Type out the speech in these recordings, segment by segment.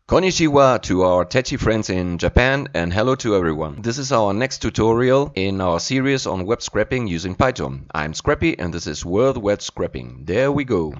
Konnichiwa to our Techi friends in Japan, and hello to everyone. This is our next tutorial in our series on web scraping using Python. I'm Scrappy and this is World Web Scraping. There we go.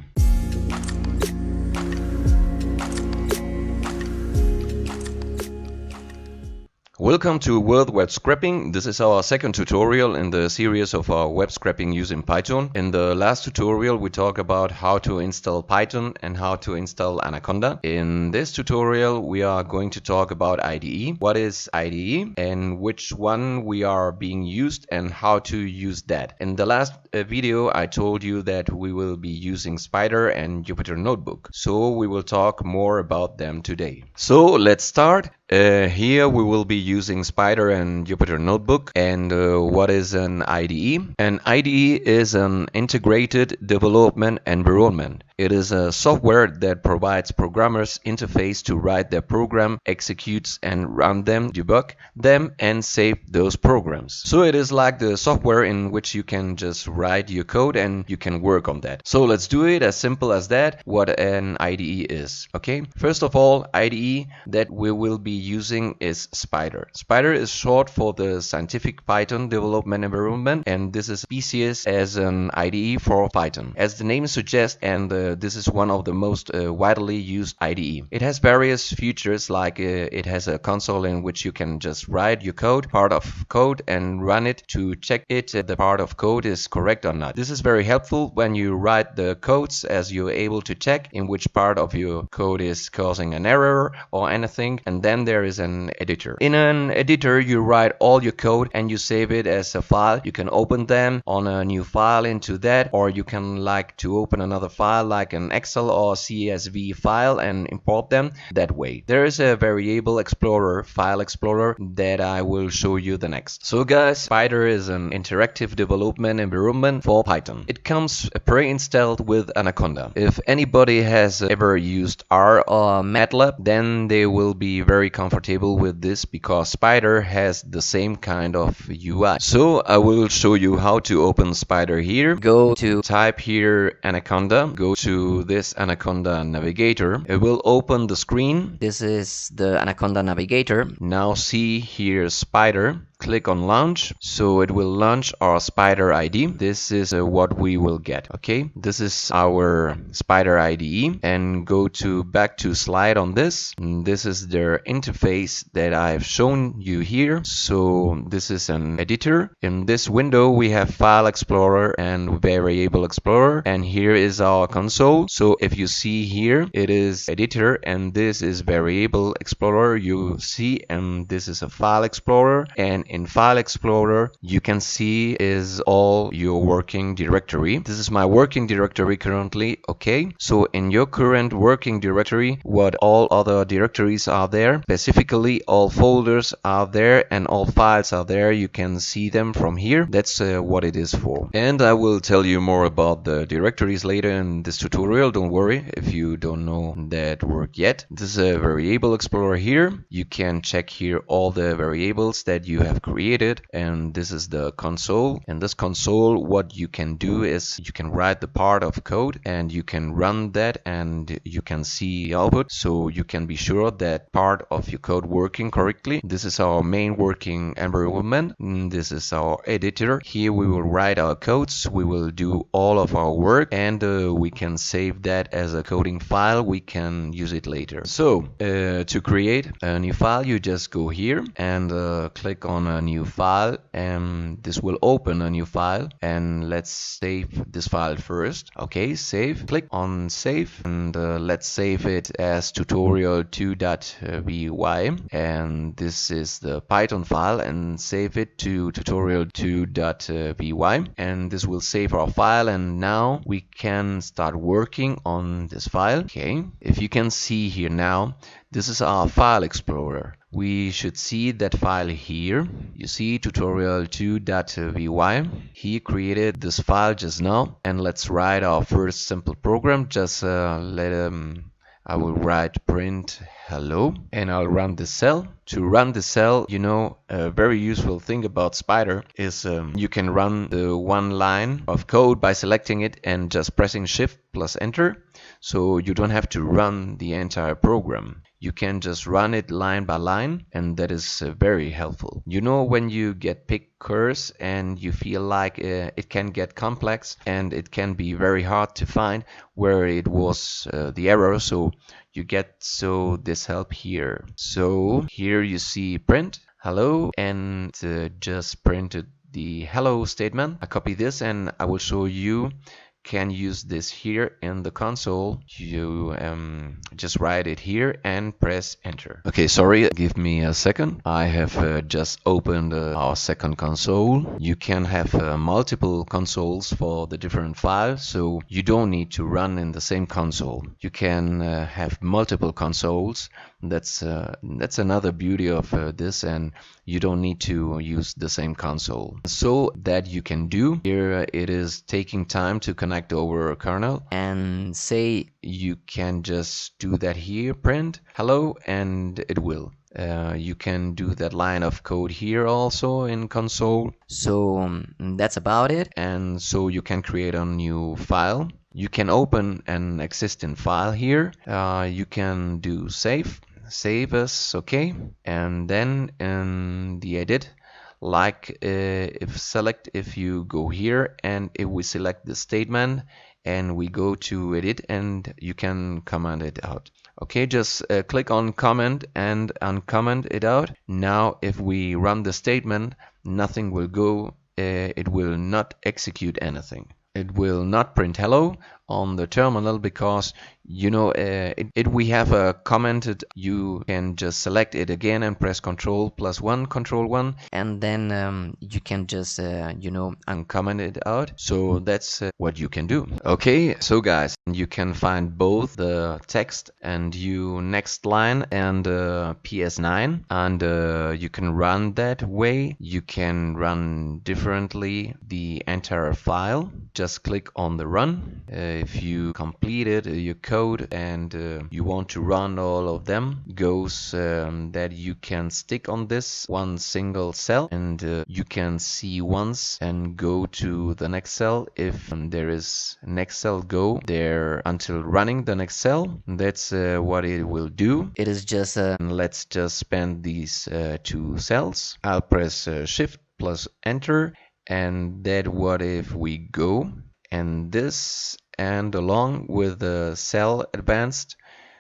Welcome to World Web Scraping. This is our second tutorial in the series of our web scraping using Python. In the last tutorial we talked about how to install Python and how to install Anaconda. In this tutorial we are going to talk about IDE. What is IDE and which one we are being used and how to use that. In the last video I told you that we will be using Spyder and Jupyter Notebook. So we will talk more about them today. So let's start. Here we will be using Spyder and Jupyter Notebook. And what is an IDE? An IDE is an integrated development environment. It is a software that provides programmers interface to write their program, executes and run them, debug them and save those programs. So it is like the software in which you can just write your code and you can work on that. So let's do it as simple as that, what an IDE is. Okay, first of all, IDE that we will be using is Spyder. Spyder is short for the Scientific Python Development Environment, and this is PCS as an IDE for Python. As the name suggests, and this is one of the most widely used IDE. It has various features like it has a console in which you can just write your code, part of code, and run it to check it the part of code is correct or not. This is very helpful when you write the codes, as you're able to check in which part of your code is causing an error or anything. And then there is an editor. In an editor you write all your code and you save it as a file. You can open them on a new file into that, or you can like to open another file like an Excel or CSV file and import them that way. There is a variable explorer, file explorer, that I will show you the next. So guys, Spyder is an interactive development environment for Python. It comes pre-installed with Anaconda. If anybody has ever used R or MATLAB, then they will be very comfortable with this because Spyder has the same kind of UI. So I will show you how to open Spyder here. Go to type here Anaconda, go to this Anaconda navigator. It will open the screen. This is the Anaconda navigator. Now see here Spyder. Click on launch, so it will launch our Spyder IDE. This is what we will get. Okay, this is our Spyder IDE, and go to back to slide on this. This is their interface that I've shown you here. So this is an editor. In this window we have file explorer and variable explorer, and here is our console. So if you see here, it is editor and this is variable explorer, you see, and this is a file explorer, and in File Explorer you can see is all your working directory. This is my working directory currently. Okay, so in your current working directory, what all other directories are there, specifically all folders are there and all files are there. You can see them from here. That's what it is for. And I will tell you more about the directories later in this tutorial. Don't worry if you don't know that work yet. This is a variable explorer here. You can check here all the variables that you have created, and this is the console. In this console what you can do is you can write the part of code and you can run that and you can see output, so you can be sure that part of your code working correctly. This is our main working environment. This is our editor. Here we will write our codes, we will do all of our work, and we can save that as a coding file. We can use it later. So to create a new file you just go here and click on a new file, and this will open a new file, and let's save this file first. Okay, save, click on save, and let's save it as tutorial2.py, and this is the Python file, and save it to tutorial2.py, and this will save our file, and now we can start working on this file. Okay, if you can see here now, this is our file explorer. We should see that file here. You see tutorial2.py. He created this file just now, and let's write our first simple program. Just I will write print hello, and I'll run this cell. To run the cell, you know, a very useful thing about Spyder is you can run the one line of code by selecting it and just pressing Shift plus Enter. So you don't have to run the entire program. you can just run it line by line, and that is very helpful. You know, when you get pictures and you feel like it can get complex and it can be very hard to find where it was the error, so you get this help here. So here you see print hello, and just printed the hello statement. I copy this and I will show you can use this here in the console. You just write it here and press enter. Okay, sorry, give me a second. I have just opened our second console. You can have multiple consoles for the different files, so you don't need to run in the same console. You can have multiple consoles. That's another beauty of this, and you don't need to use the same console. So that you can do here, it is taking time to connect over a kernel, and say you can just do that here, print hello, and it will. You can do that line of code here also in console. So that's about it. And so you can create a new file. You can open an existing file here. You can do save as, okay, and then in the edit, like if you go here and if we select the statement and we go to edit, and you can comment it out. Okay, just click on comment and uncomment it out. Now if we run the statement, nothing will go, it will not execute anything. It will not print hello on the terminal because, you know, we have commented. You can just select it again and press Control+1, and then you can just uncomment it out. So that's what you can do. Okay, so guys, you can find both the text and next line and PS9, and you can run that way. You can run differently the entire file. Just click on the run. If you completed your code and you want to run all of them, goes that you can stick on this one single cell, and you can see once and go to the next cell. If there is next cell, go there until running the next cell. That's what it will do. It is just let's just spend these two cells. I'll press shift plus enter, and that what if we go and this and along with the cell advanced,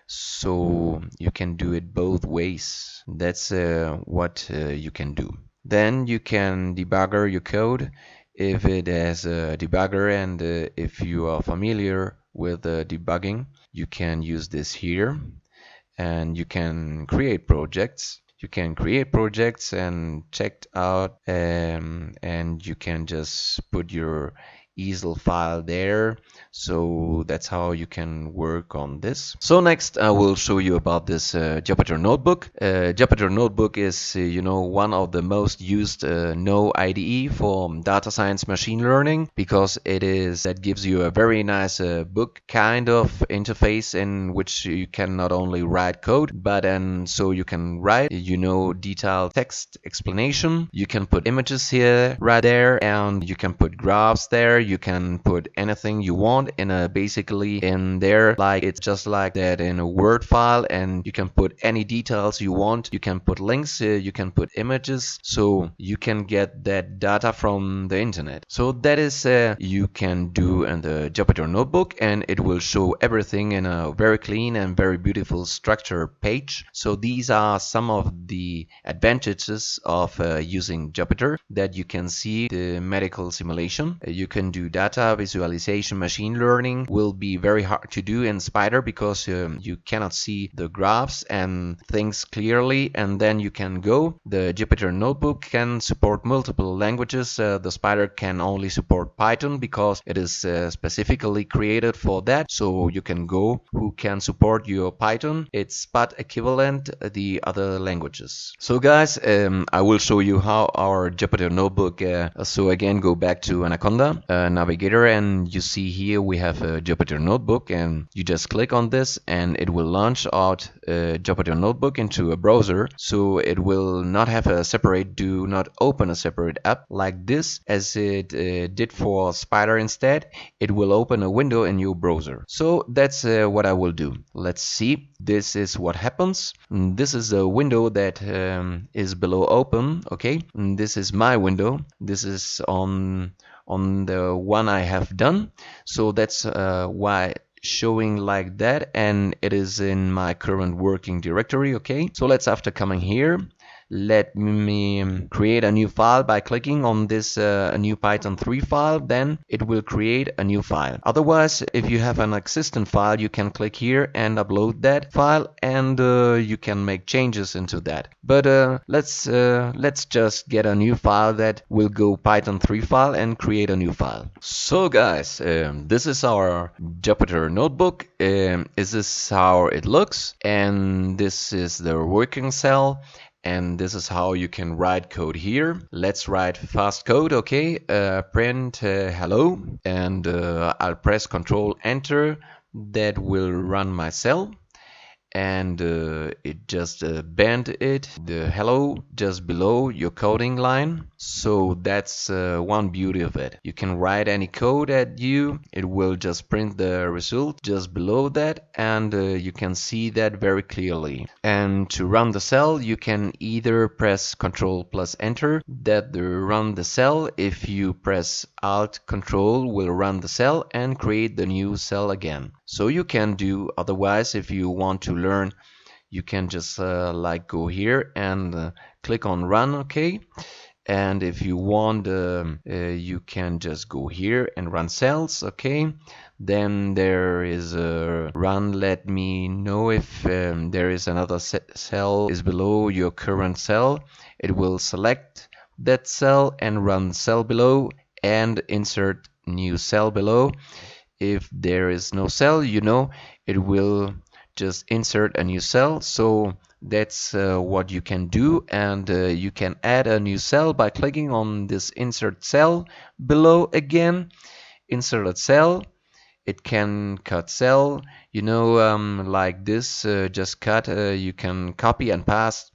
so you can do it both ways. That's what you can do. Then you can debugger your code if it has a debugger, and if you are familiar with debugging, you can use this here, and you can create projects. You can create projects and check out, and you can just put your easel file there. So that's how you can work on this. So next I will show you about this Jupyter notebook. Jupyter notebook is one of the most used no IDE for data science machine learning, because that gives you a very nice book kind of interface in which you can not only write code, but so you can write detailed text explanation. You can put images here, right there, and you can put graphs there. You can put anything you want basically in there, like it's just like that in a Word file, and you can put any details you want. You can put links, you can put images, so you can get that data from the internet. So that is you can do in the Jupyter notebook, and it will show everything in a very clean and very beautiful structured page. So these are some of the advantages of using Jupyter that you can see. The medical simulation, you can do data visualization. Machine learning will be very hard to do in Spyder because you cannot see the graphs and things clearly, and then you can go. The Jupyter notebook can support multiple languages. The Spyder can only support Python because it is specifically created for that. So you can go who can support your Python. It's but equivalent the other languages. So guys, I will show you how our Jupyter notebook. So again, go back to Anaconda. navigator, and you see here we have a Jupyter notebook, and you just click on this and it will launch out a Jupyter notebook into a browser. So it will not have a separate, do not open a separate app like this as it did for Spyder. Instead, it will open a window in your browser. So that's what I will do. Let's see. This is what happens. This is a window that is below open. Okay, this is my window. This is on the one I have done. So that's why showing like that, and it is in my current working directory. Okay, so let's, after coming here, let me create a new file by clicking on this new Python 3 file. Then it will create a new file. Otherwise, if you have an existing file, you can click here and upload that file, and you can make changes into that. But let's just get a new file that will go Python 3 file and create a new file. So guys, this is our Jupyter notebook. This is how it looks, and this is the working cell. And this is how you can write code here. Let's write fast code. Okay, print hello, and I'll press Control Enter. That will run my cell, and it just bend it, the hello, just below your coding line. So that's one beauty of it. You can write any code at you, it will just print the result just below that, and you can see that very clearly. And to run the cell, you can either press Control plus Enter, that run the cell. If you press Alt Control, will run the cell and create the new cell again. So you can do. Otherwise, if you want to learn, you can just like go here and click on Run. Okay, and if you want, you can just go here and run cells. Okay, then there is a run. Let me know if there is another cell is below your current cell. It will select that cell and run cell below and insert new cell below. If there is no cell, it will just insert a new cell. So that's what you can do, and you can add a new cell by clicking on this insert cell below again. Insert a cell. It can cut cell, like this. Just cut. You can copy and paste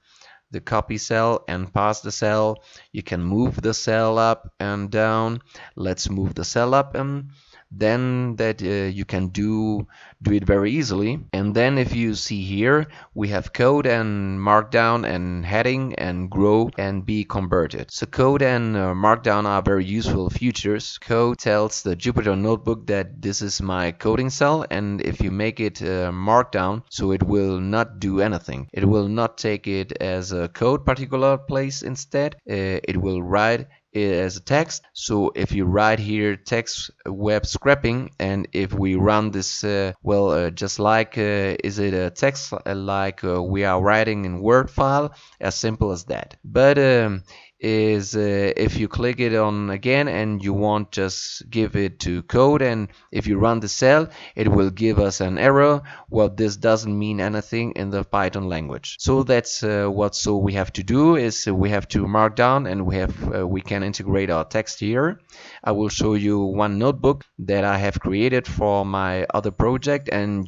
the copy cell and pass the cell. You can move the cell up and down. Let's move the cell up, and then that you can do it very easily. And then if you see here, we have code and markdown and heading and grow and be converted. So code and markdown are very useful features. Code tells the Jupyter notebook that this is my coding cell, and if you make it markdown, so it will not do anything. It will not take it as a code particular place. Instead, it will write as a text. So if you write here text web scraping, and if we run this just like is it a text like we are writing in Word file, as simple as that. But if you click it on again and you want just give it to code, and if you run the cell, it will give us an error. Well, this doesn't mean anything in the Python language. So that's what we have to do is we have to mark down, and we can integrate our text here. I will show you one notebook that I have created for my other project, and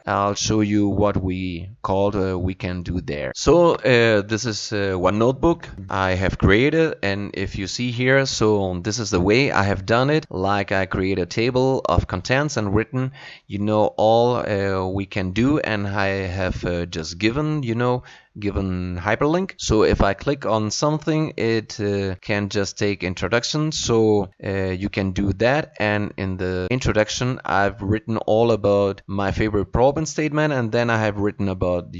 I'll show you what we called we can do there. So this is one notebook I have created, and if you see here, so this is the way I have done it. Like I create a table of contents and written all we can do, and I have just given hyperlink. So if I click on something, it can just take introduction. So you can do that, and in the introduction I've written all about my favorite problem statement, and then I have written about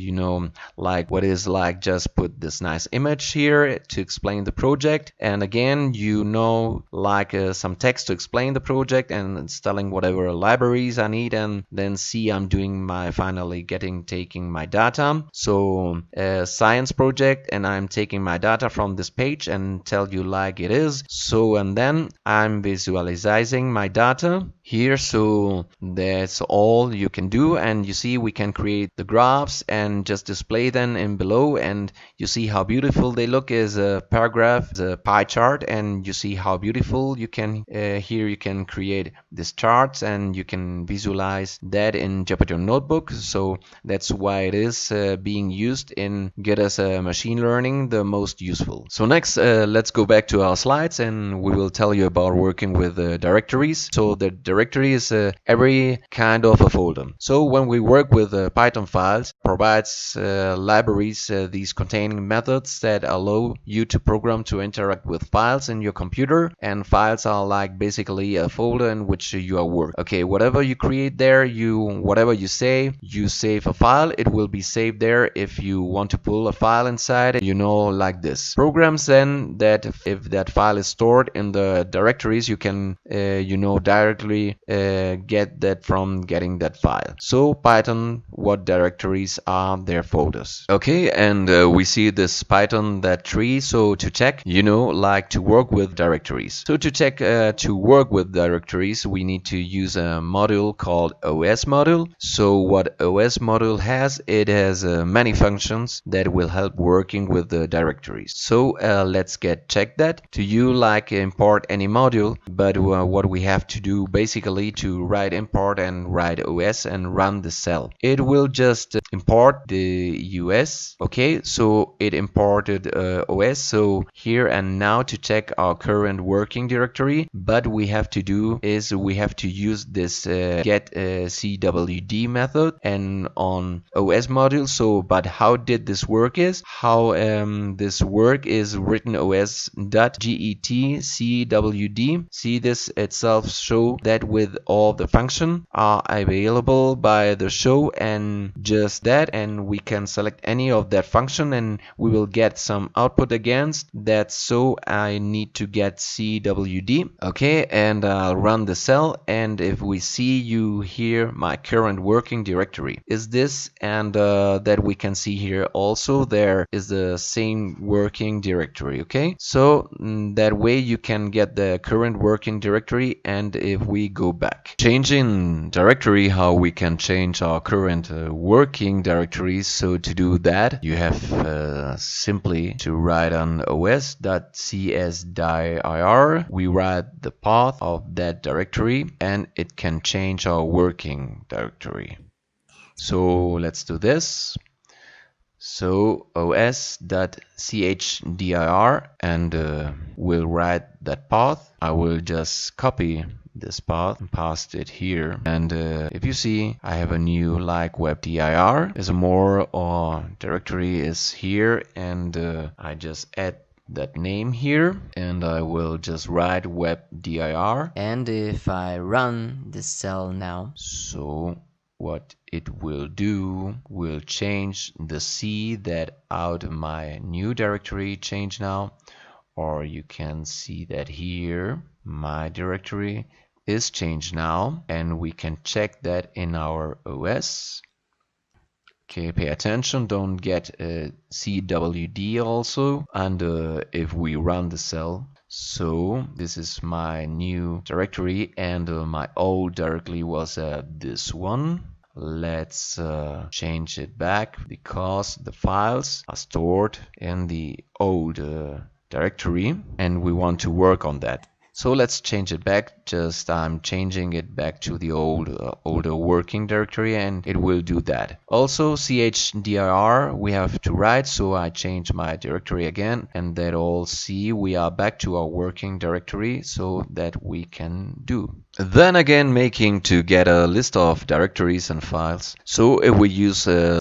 like what is like just put this nice image here to explain the project, and again like some text to explain the project and installing whatever libraries I need, and then see I'm doing taking my data. So science project, and I'm taking my data from this page and tell you like it is. So and then I'm visualizing my data here. So that's all you can do, and you see we can create the graphs and just display them in below, and you see how beautiful they look as a paragraph, the pie chart, and you see how beautiful you can here you can create these charts and you can visualize that in Jupyter Notebook. So that's why it is being used in Get as a Machine Learning the most useful. So next let's go back to our slides and we will tell you about working with directories. So the directory is every kind of a folder. So when we work with Python files, provides libraries, these containing methods that allow you to program to interact with files in your computer, and files are like basically a folder in which you are working. Okay, whatever you create there, whatever you save a file, it will be saved there. If you want to pull a file inside, like this. Programs then that if that file is stored in the directories, you can directly get that from getting that file. So Python, what directories are their folders. Okay, and we see this Python that tree. So to check, like to work with directories. So to check to work with directories, we need to use a module called OS module. So what OS module has, it has many functions that will help working with the directories. So let's check that. To like import any module, but what we have to do basically to write import and write OS and run the cell. It will just import the US. Okay, so it imported OS. So here and now to check our current working directory, but we have to do is we have to use this get CWD method and on OS module. So but how did this work is how this work is written os.getCWD. See this itself show that with all the function are available by the show and just that, and we can select any of that function and we will get some output against that. So I need to get CWD. Okay, and I'll run the cell, and if we see here my current working directory is this, and that we can see here also there is the same working directory. Okay, so that way you can get the current working directory. And if we go back, changing directory, how we can change our current working directories. So to do that, you have simply to write on os.csdir. We write the path of that directory and it can change our working directory. So let's do this. So os.chdr, and we'll write that path. I will just copy this path and paste it here, and if you see, I have a new webdir. There's more directory is here, and I just add that name here, and I will just write webdir. And if I run this cell now, so what it will do will change the C that out of my new directory change now, or you can see that here my directory is changed now, and we can check that in our OS. Okay, pay attention, don't get CWD also, and if we run the cell, so this is my new directory, and my old directory was this one. Let's change it back because the files are stored in the old directory and we want to work on that. So let's change it back. Just I'm changing it back to the older working directory, and it will do that. Also chdr we have to write, so I change my directory again, and that all see we are back to our working directory, so that we can do. Then again, making to get a list of directories and files. So if we use the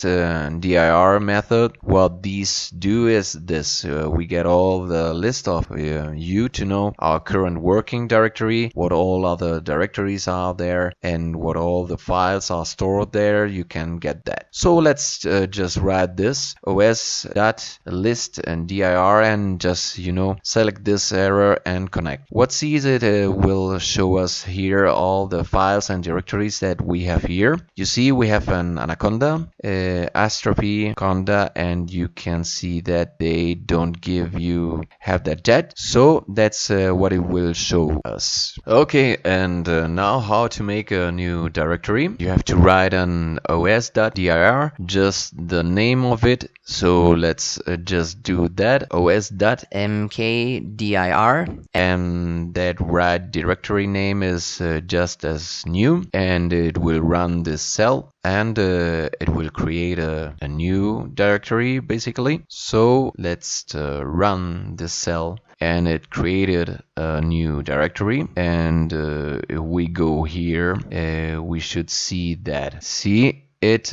dir method, what these do is this. We get all the list of you to know our current working directory, what all other directories are there, and what all the files are stored there. You can get that. So let's just write this os.list and dir, and just select this error and connect. What sees it will show us here here all the files and directories that we have here. You see we have an Anaconda, Astropy, Conda, and you can see that they don't have that yet. So that's what it will show us. Okay, and now how to make a new directory. You have to write an os.dir, just the name of it. So let's just do that, os.mkdir, and that right directory name is just as new, and it will run this cell, and it will create a new directory basically. So let's run this cell, and it created a new directory, and if we go here we should see that. See, it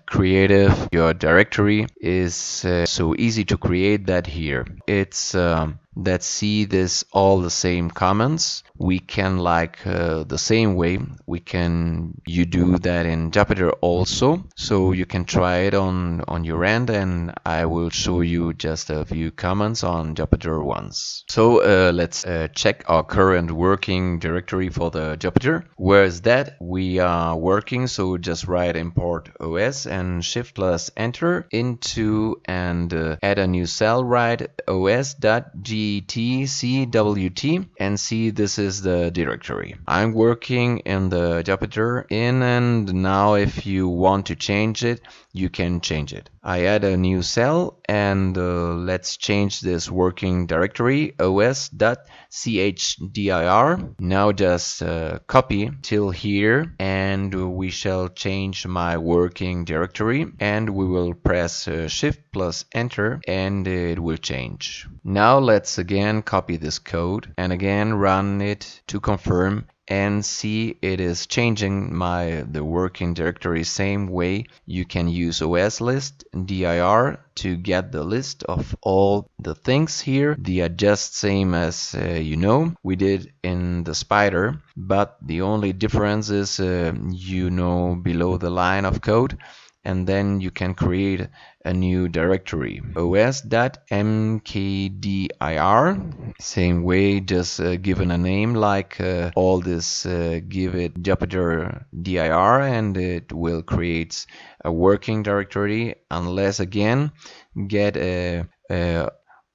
created your directory is so easy to create that here. It's let's see this all the same comments. We can the same way you do that in Jupyter also. So you can try it on your end, and I will show you just a few comments on Jupyter once. So let's check our current working directory for the Jupyter. Where is that? We are working, so just write import os and shift plus enter into, and add a new cell, write os.getcwt, and see this is the directory. I'm working in the Jupyter and now if you want to change it, you can change it. I add a new cell, and let's change this working directory, os.chdr. Now just copy till here, and we shall change my working directory, and we will press shift plus enter, and it will change. Now let's again copy this code and again run it to confirm, and see it is changing the working directory same way. You can use os list dir to get the list of all the things here. They are just same as we did in the Spyder, but the only difference is below the line of code, and then you can create a new directory, os.mkdir. Same way, just given a name like all this, give it Jupyter dir, and it will create a working directory, unless again get a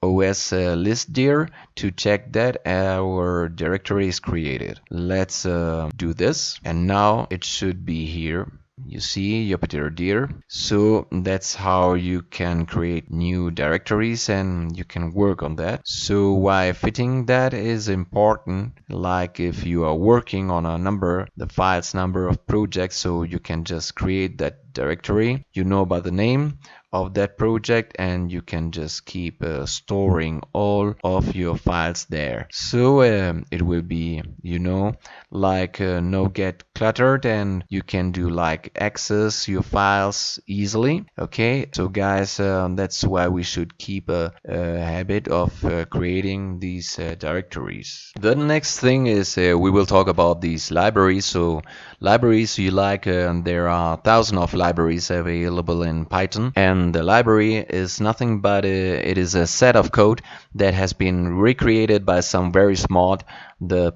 os list dir to check that our directory is created. Let's do this, and now it should be here. You see Jupyter dir. So that's how you can create new directories, and you can work on that. So why fitting that is important, like if you are working on the files number of projects, so you can just create that directory, by the name of that project, and you can just keep storing all of your files there. So it will be no get cluttered, and you can do access your files easily. Okay, so guys, that's why we should keep a habit of creating these directories. The next thing is we will talk about these libraries. So libraries there are thousands of libraries available in Python, and the library is nothing but it is a set of code that has been recreated by some very smart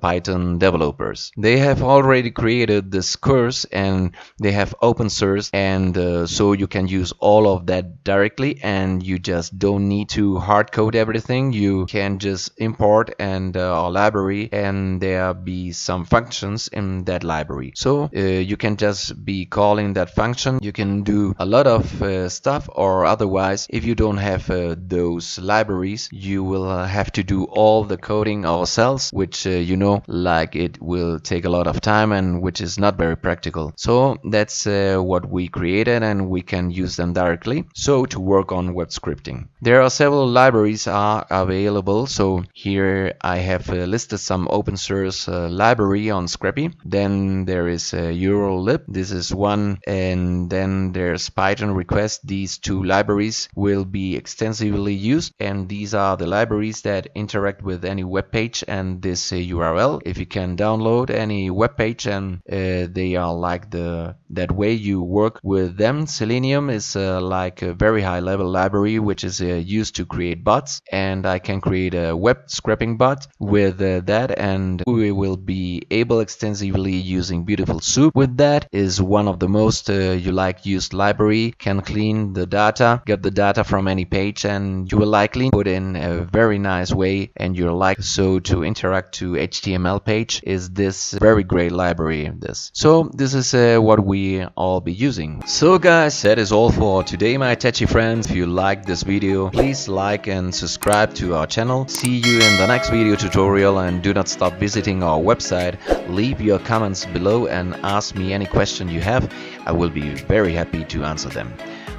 Python developers. They have already created this course, and they have open source, and so you can use all of that directly, and you just don't need to hard code everything. You can just import a library, and there be some functions in that library. So you can just be calling that function. You can do a lot of stuff, or otherwise, if you don't have those libraries, you will have to do all the coding ourselves, which it will take a lot of time, and which is not very practical. So that's what we created, and we can use them directly. So to work on web scripting, there are several libraries are available. So here I have listed some open source library on Scrappy. Then there is Eurolib. This is one, and then there's Python request. These two libraries will be extensively used, and these are the libraries that interact with any web page, and this URL. If you can download any web page and they are like that way you work with them. Selenium is like a very high level library which is used to create bots, and I can create a web scraping bot with that, and we will be able extensively using Beautiful Soup. With that is one of the most used library, can clean the data, get the data from any page, and you will likely put in a very nice way, and you're like so to interact to HTML page is this very great library. So this is what we all be using. So guys, that is all for today, my touchy friends. If you liked this video, please like and subscribe to our channel. See you in the next video tutorial, and do not stop visiting our website. Leave your comments below and ask me any question you have. I will be very happy to answer them.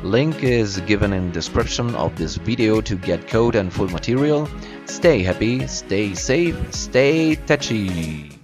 Link is given in description of this video to get code and full material. Stay happy, stay safe, stay touchy.